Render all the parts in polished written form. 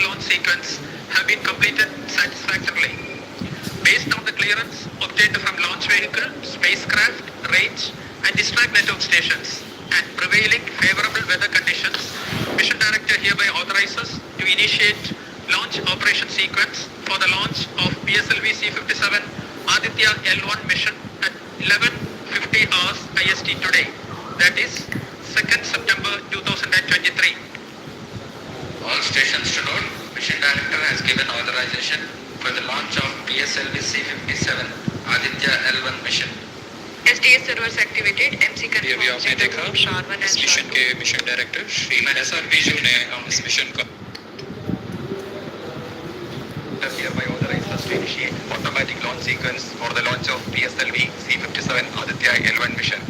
launch sequence have been completed satisfactorily. Based on the clearance obtained from launch vehicle, spacecraft, range and distract network stations and prevailing favorable weather conditions, Mission Director hereby authorizes to initiate launch operation sequence for the launch of PSLV C-57 Aditya L1 mission at 11:50 hours IST today, that is 2nd September 2023. All stations to note, Mission Director has given authorization for the launch of PSLV C-57 Aditya L1 mission. SDS servers activated, MC ये भी आपने देखा इस mission के mission director Shri SR Viju ने इस mission का hereby authorizes to initiate automatic launch sequence for the launch of PSLV C-57 Aditya L1 mission.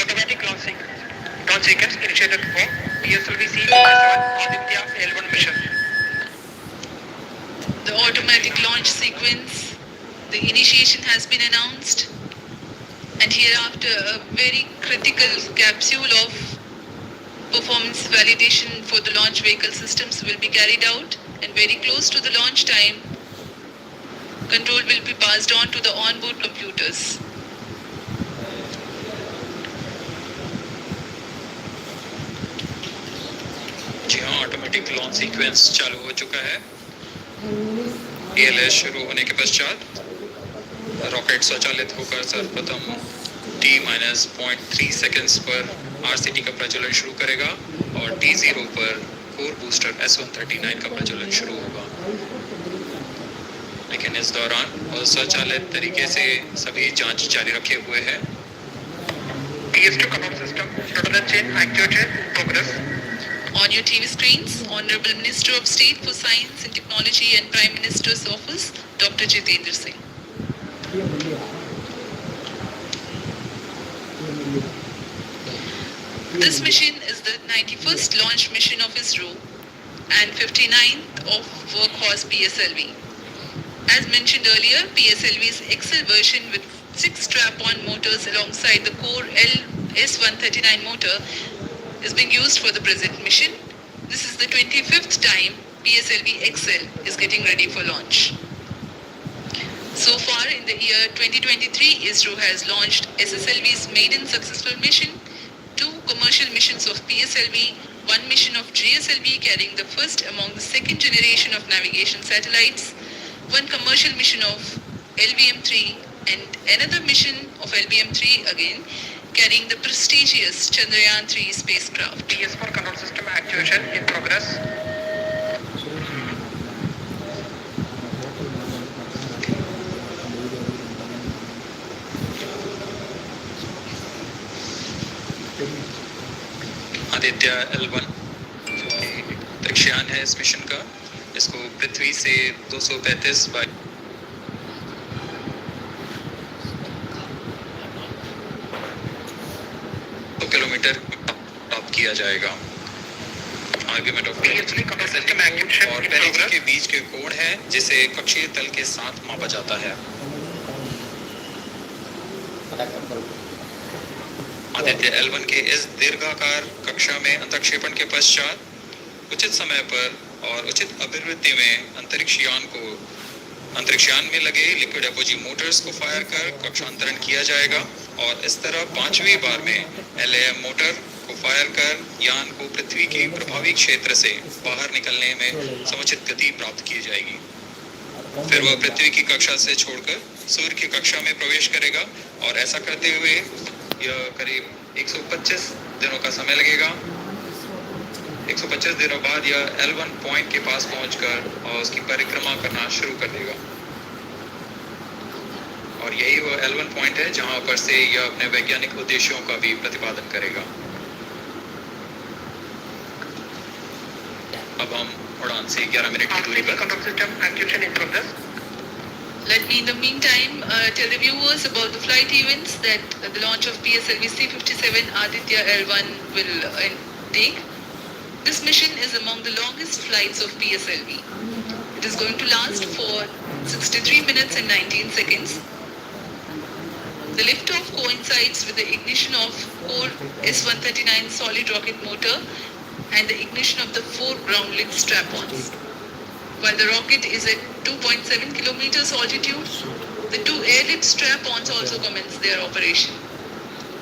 Automatic launch sequence initiated for PSLV C-57 Aditya L1 mission. The automatic launch sequence, the initiation has been announced, and hereafter a very critical capsule of performance validation for the launch vehicle systems will be carried out, and very close to the launch time, control will be passed on to the onboard computers. जी हाँ, automatic launch sequence चालू हो चुका है। ALS शुरू होने के पश्चात rocket स्वचालित होकर सर्वप्रथम T-0.3 सेकंड्स पर RCT का प्रज्वलन शुरू करेगा और T0 पर कोर बूस्टर S139 का प्रज्वलन शुरू होगा। लेकिन इस दौरान स्वचालित तरीके से सभी जांच जारी रखे हुए हैं। PS2 command system, throttle chain actuated in progress. On your TV screens, Honorable Minister of State for Science and Technology and Prime Minister's Office, Dr. Jitendra Singh. This mission is the 91st launch mission of ISRO and 59th of workhorse PSLV. As mentioned earlier, PSLV's XL version with 6 strap-on motors alongside the core S139 motor is being used for the present mission. This is the 25th time PSLV XL is getting ready for launch. So far in the year 2023, ISRO has launched SSLV's maiden successful mission, 2 commercial missions of PSLV, 1 mission of GSLV carrying the first among the second generation of navigation satellites, 1 commercial mission of LVM-3 and another mission of LVM-3 again carrying the prestigious Chandrayaan-3 spacecraft. PS4 control system actuation in progress. Aditya L1 जो कि अंतरिक्षयान है इस mission का, इसको पृथ्वी से 235 kilometre प्राप्त किया जाएगा। आर्ग्यूमेंट ऑफ और पैरेलल के बीच के कोण है जिसे कक्षीय तल के साथ मापा जाता है। आदित्य L1 के इस दीर्घाकार कक्षा में अंतक्षेपण के पश्चात उचित समय पर और उचित अभिवृद्धि में अंतरिक्षयान में लगे लिक्विड एपोजी मोटर्स को फायर कर कक्षांतरण किया जाएगा और इस तरह 5वीं बार में LAM मोटर को फायर कर यान को पृथ्वी के प्रभावी क्षेत्र से बाहर निकलने में समुचित गति प्राप्त की जाएगी। फिर वह पृथ्वी की कक्षा से छोड़कर सूर्य की कक्षा में प्रवेश करेगा और ऐसा करते हुए यह करीब 125 दिनों का समय लगेगा। 125 दिनों बाद यह L1 पॉइंट के पास पहुंचकर और उसकी परिक्रमा करना शुरू कर देगा और यही वह L1 पॉइंट है जहां पर से यह अपने वैज्ञानिक उद्देश्यों का भी प्रतिपादन करेगा। अब हम उड़ान से 11 मिनट की दूरी पर। Let me in the meantime tell the viewers about the flight events that the launch of PSLV C-57 Aditya L1 will take. This mission is among the longest flights of PSLV. It is going to last for 63 minutes and 19 seconds. The liftoff coincides with the ignition of core S139 solid rocket motor and the ignition of the 4 ground lift strap-ons. While the rocket is at 2.7 kilometers altitude, the 2 airlift strap-ons also commence their operation.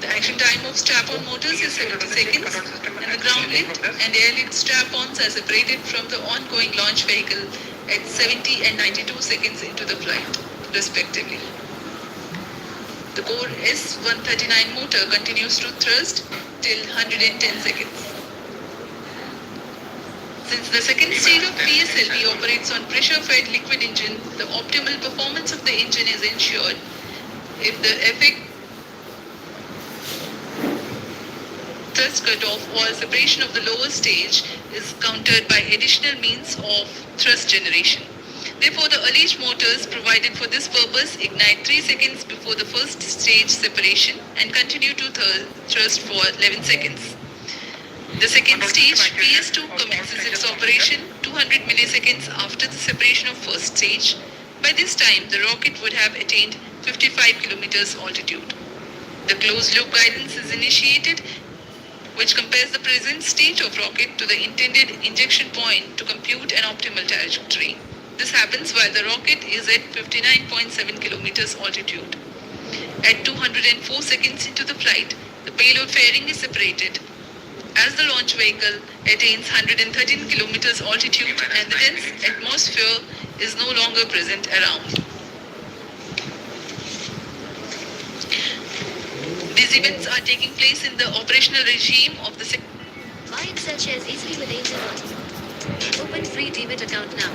The action time of strap-on motors is 70 seconds, and the ground lift and airlift strap-ons are separated from the ongoing launch vehicle at 70 and 92 seconds into the flight, respectively. The Core S-139 motor continues to thrust till 110 seconds. Since the second stage of PSLV operates on pressure-fed liquid engine, the optimal performance of the engine is ensured if the effect thrust cutoff or separation of the lower stage is countered by additional means of thrust generation. Therefore, the alleged motors provided for this purpose ignite 3 seconds before the first stage separation and continue to thrust for 11 seconds. The second stage, PS2, commences its operation 200 milliseconds after the separation of first stage. By this time, the rocket would have attained 55 kilometers altitude. The closed-loop guidance is initiated, which compares the present state of rocket to the intended injection point to compute an optimal trajectory. This happens while the rocket is at 59.7 kilometers altitude. At 204 seconds into the flight, the payload fairing is separated as the launch vehicle attains 113 kilometers altitude and the dense atmosphere is no longer present around. These events are taking place in the operational regime of the Buy and sell shares easily with AIM. Open free Demat account now.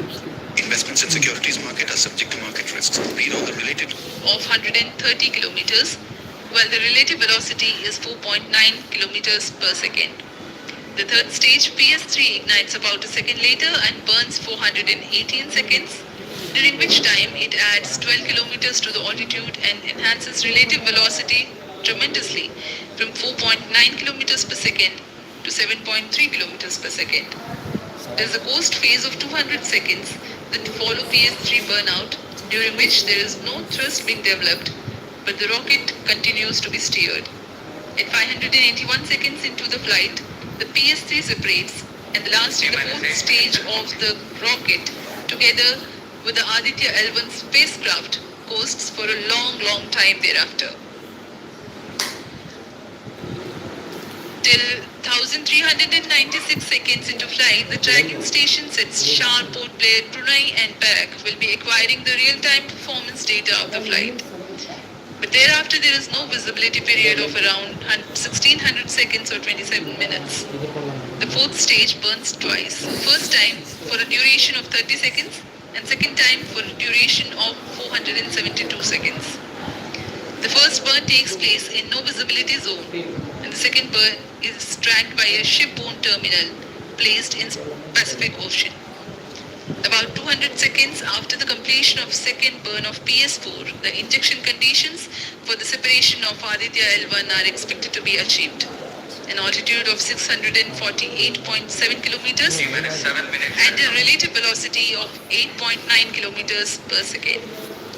Investments in securities market are subject to market risks. Read all the related. of 130 kilometers, while the relative velocity is 4.9 kilometers per second. The third stage, PS3, ignites about a second later and burns 418 seconds, during which time it adds 12 kilometers to the altitude and enhances relative velocity tremendously from 4.9 kilometers per second to 7.3 kilometers per second. There is a ghost phase of 200 seconds that follow PS3 burnout, during which there is no thrust being developed, but the rocket continues to be steered. At 581 seconds into the flight, the PS3 separates and the last and the fourth stage of the rocket, together with the Aditya L1 spacecraft, coasts for a long time thereafter. Till 1396 seconds into flight, the tracking stations at Shar, Port Blair, Brunei and Perak will be acquiring the real-time performance data of the flight. But thereafter there is no visibility period of around 1600 seconds or 27 minutes. The fourth stage burns twice. First time for a duration of 30 seconds and second time for a duration of 472 seconds. The first burn takes place in no visibility zone and the second burn is tracked by a shipborne terminal placed in Pacific Ocean. About 200 seconds after the completion of second burn of PS4, the injection conditions for the separation of Aditya L1 are expected to be achieved. An altitude of 648.7 kilometers and a relative velocity of 8.9 kilometers per second,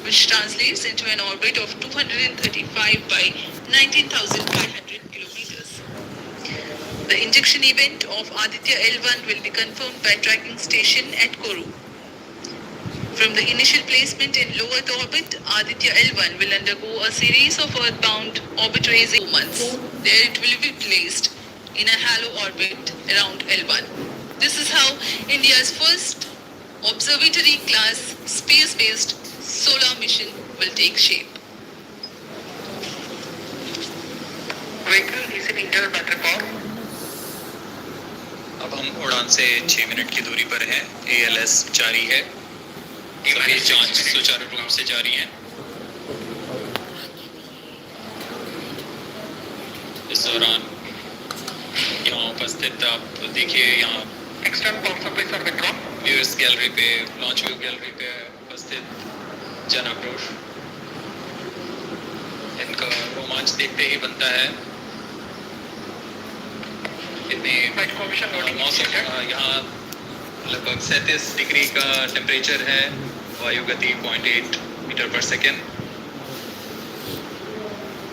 which translates into an orbit of 235 by 19,500 kilometers. The injection event of Aditya L1 will be confirmed by tracking station at Koru. From the initial placement in low Earth orbit, Aditya L1 will undergo a series of earthbound orbit raising 4 months. There it will be placed in a halo orbit around L1. This is how India's first observatory class space-based solar mission will take shape. Vehicle is in internal battery power. अब हम उड़ान से 6 minute की दूरी पर हैं। ALS जारी है। सभी जांच सुचारू रूप से जारी है। इस दौरान यहाँ उपस्थित आप देखिए यहाँ External power supplies are withdrawn. Viewers gallery पे लॉन्च व्यू गैलरी पे उपस्थित जनाक्रोश, इनका रोमांच देखते ही बनता है। इतनी मौसम यहाँ लगभग 37 डिग्री का टेम्परेचर है, वायु गति 0.8 मीटर पर सेकेंड।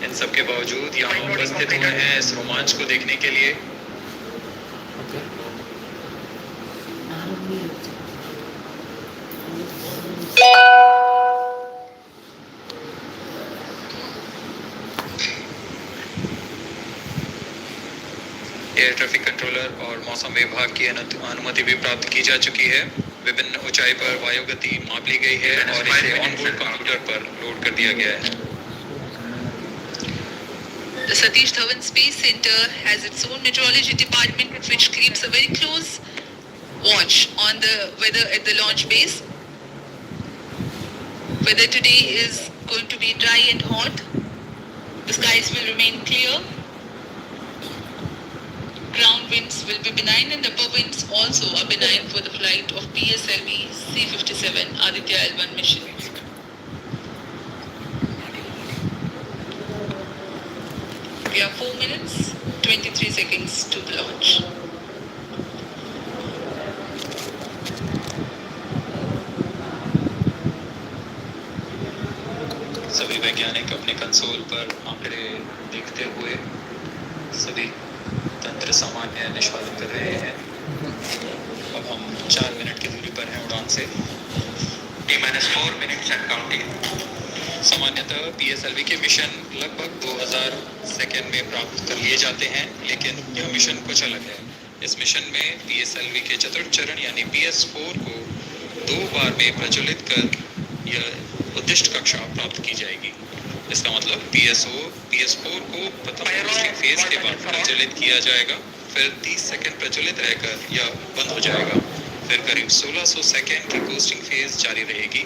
इन सब के बावजूद यहाँ उपस्थित हुए हैं इस रोमांच को देखने के लिए। एयर ट्रैफिक कंट्रोलर और मौसम विभाग की अनुमति भी प्राप्त की जा चुकी है। विभिन्न ऊंचाई पर वायु गति माप ली गई है और इसे ऑनबोर्ड कंप्यूटर पर लोड कर दिया गया है। The Satish Dhawan Space Center has its own meteorology department which keeps a very close watch on the weather at the launch base. Weather today is going to be dry and hot. The skies will remain clear. Ground winds will be benign and upper winds also are benign for the flight of PSLV C-57 Aditya L1 mission. We have 4 minutes, 23 seconds to the launch. सभी वैज्ञानिक अपने console पर आंकड़े देखते हुए सभी तंत्र सामान्य निष्पादन कर रहे हैं। अब हम 4 मिनट की दूरी पर हैं उड़ान से। T-4 minutes and counting. सामान्यतः PSLV के मिशन लगभग 2000 सेकेंड में प्राप्त कर लिए जाते हैं, लेकिन यह मिशन कुछ अलग है। इस मिशन में PSLV के चतुर्थ चरण यानी PS4 को 2 बार में प्रज्वलित कर यह उद्दिष्ट कक्षा प्राप्त की जाएगी। इसका मतलब PS4 को प्रथम बूस्टिंग फेज के बाद प्रज्वलित किया जाएगा, फिर 30 सेकेंड प्रज्वलित रहकर यह बंद हो जाएगा, फिर करीब 1600 सेकेंड की बूस्टिंग फेज जारी रहेगी।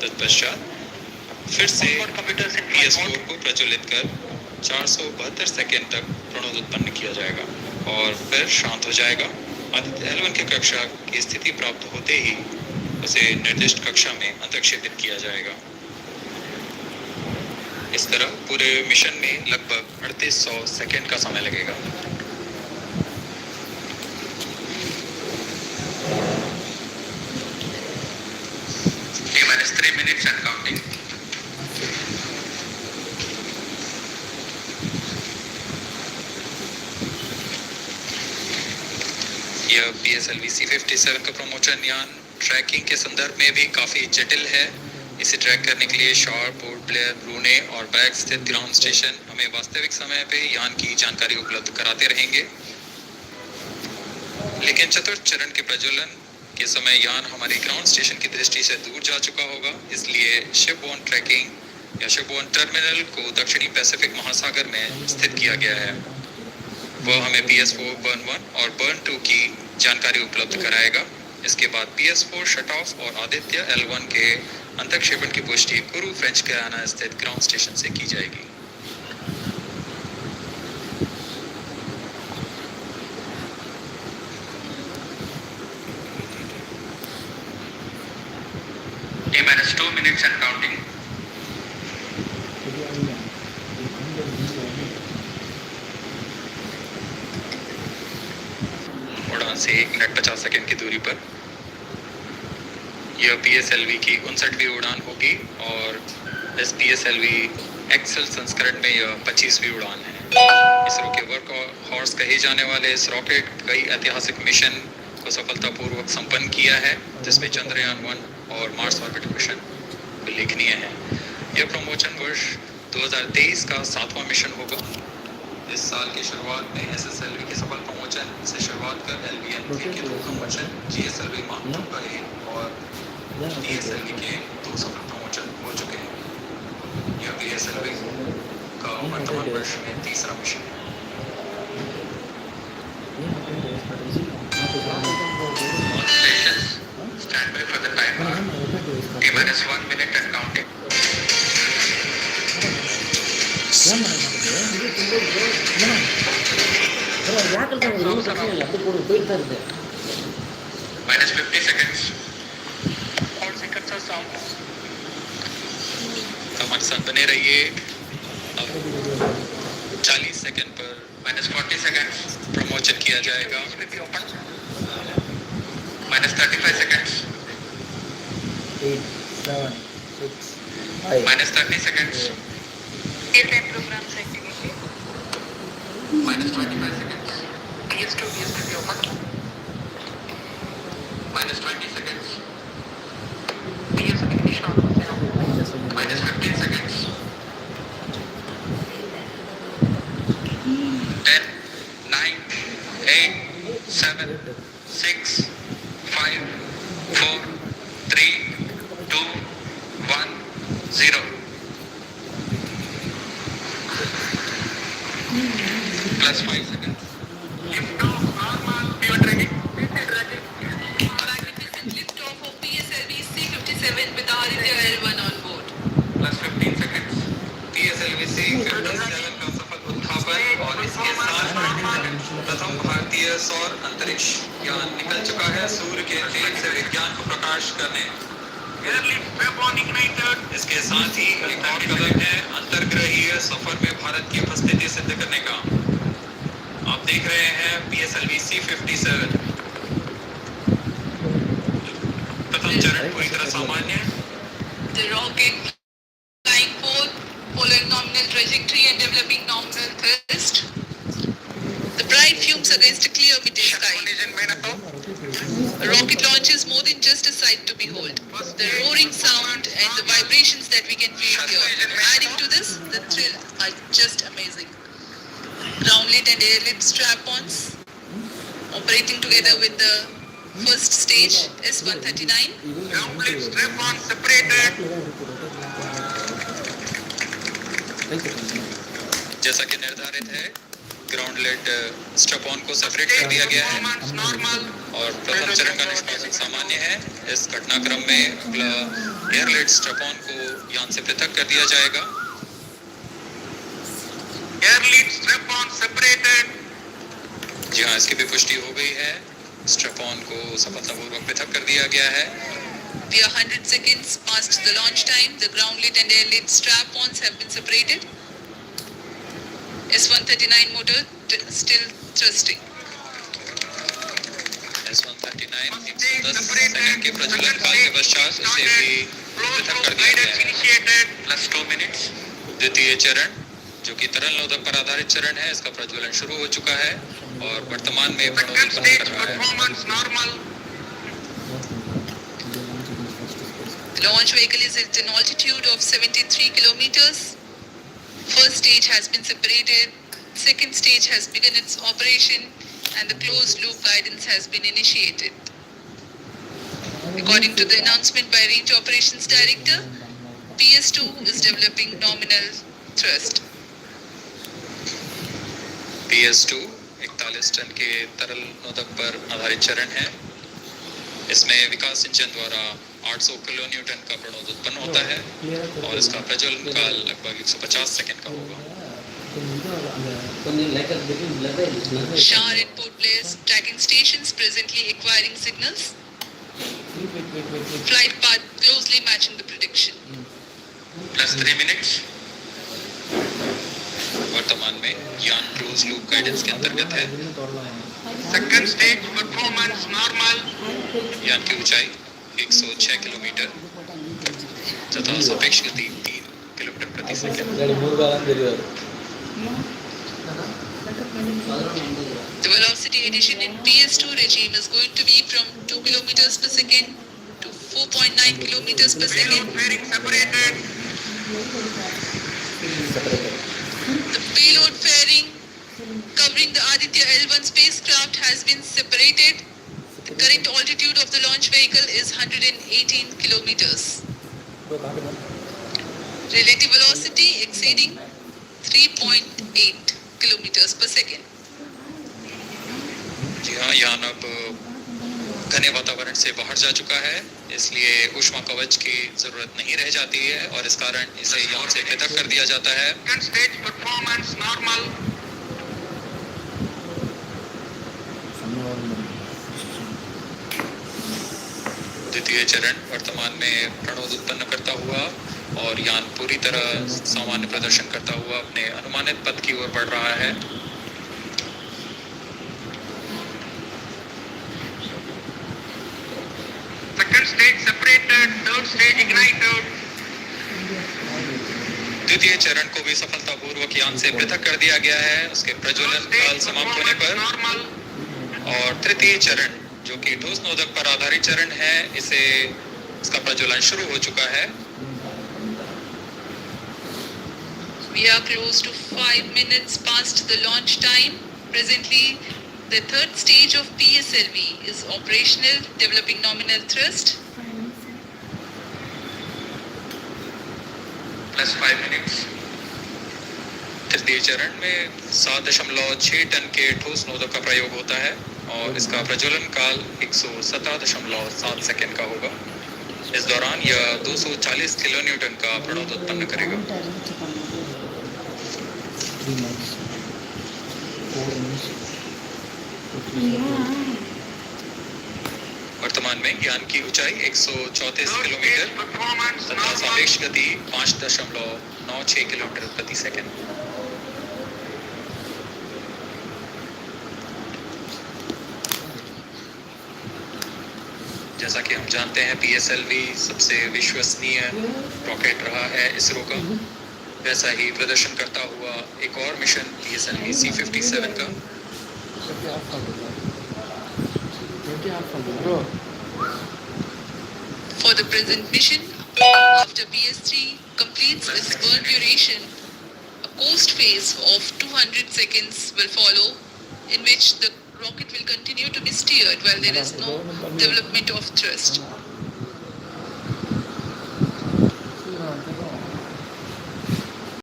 तत्पश्चात फिर से PS4 को प्रज्वलित कर 472 सेकेंड तक प्रणोद उत्पन्न किया जाएगा और फिर शांत हो जाएगा। आदित्य L1 की कक्षा की स्थिति प्राप्त होते ही उसे निर्दिष्ट कक्षा में अंतर्क्षेपित किया जाएगा। इस तरह पूरे मिशन में लगभग 3800 सेकेंड का समय लगेगा। T-3 minutes and counting. यह PSLV C-57 का प्रमोशन यान ट्रैकिंग के संदर्भ में भी काफ़ी जटिल है। इसे ट्रैक करने के लिए शार्प, पोर्ट ब्लेयर, ब्रूने और बैग स्थित ग्राउंड स्टेशन हमें वास्तविक समय पे यान की जानकारी उपलब्ध कराते रहेंगे। लेकिन चतुर्थ चरण के प्रज्वलन के समय यान हमारे ग्राउंड स्टेशन की दृष्टि से दूर जा चुका होगा, इसलिए शिपबोर्न ट्रैकिंग या शिपबोर्न टर्मिनल को दक्षिणी पैसिफिक महासागर में स्थित किया गया है। वह हमें PS4 बर्न 1 और बर्न 2 की जानकारी उपलब्ध कराएगा। इसके बाद PS4 शट ऑफ और आदित्य L1 के अंतक्षेपण की पुष्टि कुरू फ्रेंच गयाना स्थित ग्राउंड स्टेशन से की जाएगी। T-2 minutes and counting. उड़ान से 1 मिनट 50 सेकेंड की दूरी पर यह PSLV की 59वीं उड़ान होगी और इस PSLV एक्सेल संस्करण में यह 25वीं उड़ान है। इसरो के वर्क हॉर्स कहे जाने वाले इस रॉकेट कई ऐतिहासिक मिशन को सफलतापूर्वक संपन्न किया है, जिसमें चंद्रयान 1 और मार्स ऑर्बिट मिशन उल्लेखनीय है। यह प्रमोशन वर्ष 2023 का 7वां मिशन होगा। इस साल की शुरुआत में SSLV के सफल प्रमोशन से शुरुआत कर LVN-3 के 2 प्रमोशन, GSLV Mark 2 का 1 और DSLV के 2 सफल प्रमोशन हो चुके हैं। यह PSLV का वर्तमान वर्ष में 3रा मिशन है। All stations, stand by for the timer. T-1 minute and counting. -50 seconds. All seconds are sound. हमारे साथ बने रहिए। अब 40 सेकेंड पर -40 seconds. प्रमोशन किया जाएगा। -35 seconds. 8, 7, 6, 5. -30 seconds. Real-time programs activated. -25 seconds. PS2 be open. -20 seconds. PS ignition on. -15 seconds. 10, 9, Plus 5 seconds. Liftoff normal. Pivot ready. Magnificent liftoff of PSLV C-57 with Aditya L1 on board. Plus 15 seconds. PSLV C-57 का सफल उत्थापन और इसके साथ प्रथम भारतीय सौर अंतरिक्ष यान निकल चुका है सूर्य के तेज से विज्ञान को प्रकाश करने। Airlift strap on ignited. इसके साथ ही एक और कदम है अंतर्ग्रहीय सफर में भारत की उपस्थिति सिद्ध करने का। आप देख रहे हैं PSLV C-57 प्रथम चरण पूरी तरह सामान्य। The rocket flying forth, following nominal trajectory and developing nominal thrust. The bright fumes against a clear midday sky. A rocket launch is more than just a sight to behold. The roaring sound and the vibrations that we can feel here. Adding to this, the thrill are just amazing. Groundlit and airlit strap-ons operating together with the first stage S139. Groundlit strap on separated. जैसा कि निर्धारित है ग्राउंडलेट strap on को separate कर दिया गया है Performance normal. और प्रथम चरण का निष्पादन सामान्य है। इस घटनाक्रम में अगला एयरलेट स्ट्रैप ऑन को यान से पृथक कर दिया जाएगा। Airlift strap on separated. जी हाँ, इसकी भी पुष्टि हो गई है। स्ट्रैप ऑन को सफलतापूर्वक पृथक कर दिया गया है। We are 100 seconds past the launch time. The groundlit and airlit strap-ons have been separated. S139 motor still thrusting. S139 110 second के प्रज्वलन काल के पश्चात इसे भी पृथक कर दिया गया है। Initiated. Plus 2 minutes. द्वितीय चरण जो कि तरल नोदक पर आधारित चरण है, इसका प्रज्वलन शुरू हो चुका है और वर्तमान में Second प्रणोदन stage कर रहा है। performance normal. The launch vehicle is at an altitude of 73 kilometers. First stage has been separated. Second stage has begun its operation and the closed loop guidance has been initiated. According to the announcement by Range Operations Director, PS2 is developing nominal thrust. PS2 41 ton के तरल नोदक पर आधारित चरण है। इसमें विकास engine द्वारा 800 kilo Newton का प्रणोद उत्पन्न होता है और इसका प्रज्वलन काल लगभग 150 सेकंड का होगा। Shower and port players tracking stations presently acquiring signals. Flight path closely matching the prediction. Plus 3 minutes. वर्तमान में यान क्लोज लूप गाइडेंस के अंतर्गत है। Second stage performance normal. यान की ऊंचाई 106 किलोमीटर तथा सापेक्ष गति 3 किलोमीटर प्रति second. The velocity addition in PS2 regime is going to be from 2 kilometers per second to 4.9 kilometers per Payload second. fairing separated. The payload fairing covering the Aditya L1 spacecraft has been separated. The current altitude of the launch vehicle is 118 kilometers. Relative velocity exceeding 3.8 kilometers per second. जी हाँ, यान अब घने वातावरण से बाहर जा चुका है, इसलिए ऊष्मा कवच की जरूरत नहीं रह जाती है और इस कारण इसे यान से पृथक कर दिया जाता है। Second stage performance normal. द्वितीय चरण वर्तमान में प्रणोद उत्पन्न करता हुआ और यान पूरी तरह सामान्य प्रदर्शन करता हुआ अपने अनुमानित पथ की ओर बढ़ रहा है। Second stage separated. Third stage ignited. द्वितीय चरण को भी सफलतापूर्वक यान से पृथक कर दिया गया है उसके प्रज्वलन काल समाप्त होने पर। Normal. और तृतीय चरण जो कि ठोस नोदक पर आधारित चरण है, इसका प्रज्वलन शुरू हो चुका है। We are close to 5 minutes past the launch time. Presently, the third stage of PSLV is operational, developing nominal thrust. Plus 5 minutes. द्वितीय चरण में 7.6 टन के ठोस नोदक का प्रयोग होता है और इसका प्रज्वलन काल 117.7 सेकंड का होगा। इस दौरान यह 240 किलोन्यूटन का प्रणोद उत्पन्न करेगा। 3 months, 4 months, वर्तमान में यान की ऊंचाई 134 किलोमीटर तथा सापेक्ष गति 5.96 किलोमीटर प्रति सेकंड। जैसा कि हम जानते हैं PSLV सबसे विश्वसनीय रॉकेट रहा है इसरो का। वैसा ही प्रदर्शन करता हुआ एक और मिशन PSLV C-57 का। For the present mission, after PS3 completes its burn duration, a coast phase of 200 seconds will follow, in which the rocket will continue to be steered while there is no development of thrust.